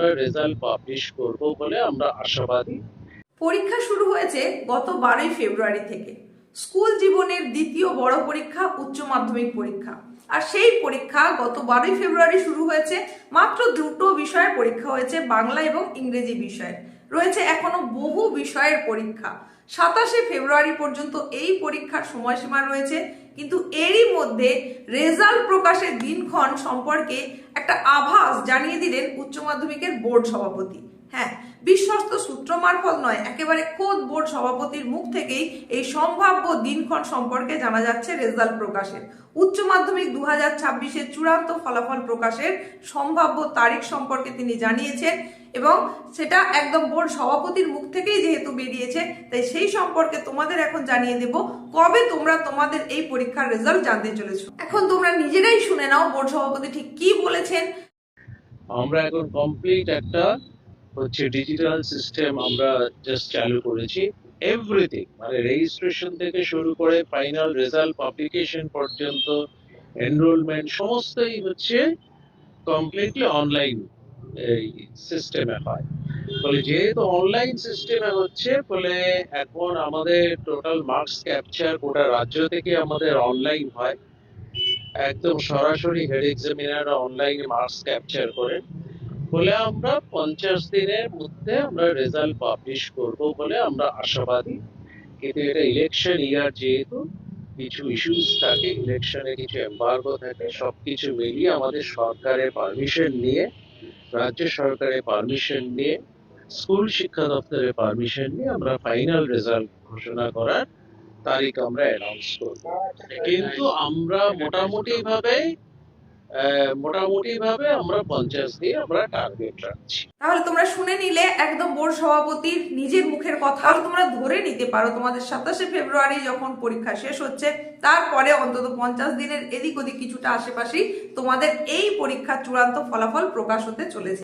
আমরা result publish করব বলে আমরা আশাবাদী। পরীক্ষা শুরু হয়েছে গত 12ই ফেব্রুয়ারি থেকে। স্কুল জীবনের দ্বিতীয় বড় পরীক্ষা উচ্চ মাধ্যমিক পরীক্ষা। আর সেই পরীক্ষা গত 12ই ফেব্রুয়ারি শুরু হয়েছে। মাত্র দুটো বিষয়ের পরীক্ষা হয়েছে, বাংলা এবং ইংরেজি বিষয়ে। রয়েছে এখনো বহু বিষয়ের পরীক্ষা। 27শে ফেব্রুয়ারি পর্যন্ত এই পরীক্ষার সময়সীমা রয়েছে। কিন্তু এরই মধ্যে রেজাল্ট প্রকাশের দিনক্ষণ সম্পর্কে একটা আভাস জানিয়ে দিলেন উচ্চ মাধ্যমিকের বোর্ড সভাপতি। হ্যাঁ, বিশ্বস্ত সূত্র মারফত নয়, একেবারে খোদ বোর্ড সভাপতির মুখ থেকেই এই সম্ভাব্য দিনক্ষণ সম্পর্কে জানা যাচ্ছে রেজাল্ট প্রকাশের। উচ্চ মাধ্যমিক 2026-এর চূড়ান্ত ফলাফল প্রকাশের সম্ভাব্য তারিখ সম্পর্কে তিনি জানিয়েছেন এবং সেটা একদম বোর্ড সভাপতির মুখ থেকেই যেহেতু বেরিয়েছে, তাই সেই সম্পর্কে তোমাদের এখন জানিয়ে দেব কবে তোমরা তোমাদের এই পরীক্ষার রেজাল্ট জানতে চলেছো। এখন তোমরা নিজেরাই শুনে নাও বোর্ড সভাপতি ঠিক কি বলেছেন। আমরা এখন কমপ্লিট একটা ডিজিটাল সিস্টেম আমরা জাস্ট চালু করেছি। এভরিথিং মানে রেজিস্ট্রেশন থেকে শুরু করে ফাইনাল রেজাল্ট পাবলিকেশন পর্যন্ত এনরোলমেন্ট সমস্তই কমপ্লিটলি অনলাইন এই সিস্টেমে হয়। ফলে যেহেতু অনলাইন সিস্টেমে হচ্ছে ফলে এখন আমাদের টোটাল মার্কস ক্যাপচার গোটা রাজ্য থেকে আমাদের অনলাইন হয়। একদম সরাসরি হেড এক্সামিনাররা অনলাইনে মার্কস ক্যাপচার করে। বলে আমরা 50 দিনের মধ্যে আমরা রেজাল্ট পাবলিশ করব বলে আমরা আশাবাদী। কিন্তু এটা ইলেকশন ইয়ার, যেহেতু কিছু ইস্যুস থাকে, ইলেকশনে কিছু এমবার্গো থাকে, সবকিছু মিলিয়ে আমাদের সরকারের পারমিশন নিয়ে, রাজ্য সরকারের পারমিশন নিয়ে, স্কুল শিক্ষা দপ্তরের পারমিশন নিয়ে আমরা ফাইনাল রেজাল্ট ঘোষণা করার তারিখ আমরা অ্যানাউন্স করব। কিন্তু আমরা মোটামুটি ভাবে আমরা 50 দিন আমরা টার্গেট রাখছি। তাহলে তোমরা শুনে নিলে একদম বোর্ড সভাপতির নিজের মুখের কথা। তোমরা ধরে নিতে পারো তোমাদের 27শে ফেব্রুয়ারি যখন পরীক্ষা শেষ হচ্ছে, তারপরে অন্তত 50 দিনের এদিক ওদিক কিছুটা আশেপাশেই তোমাদের এই পরীক্ষার চূড়ান্ত ফলাফল প্রকাশ হতে চলেছে।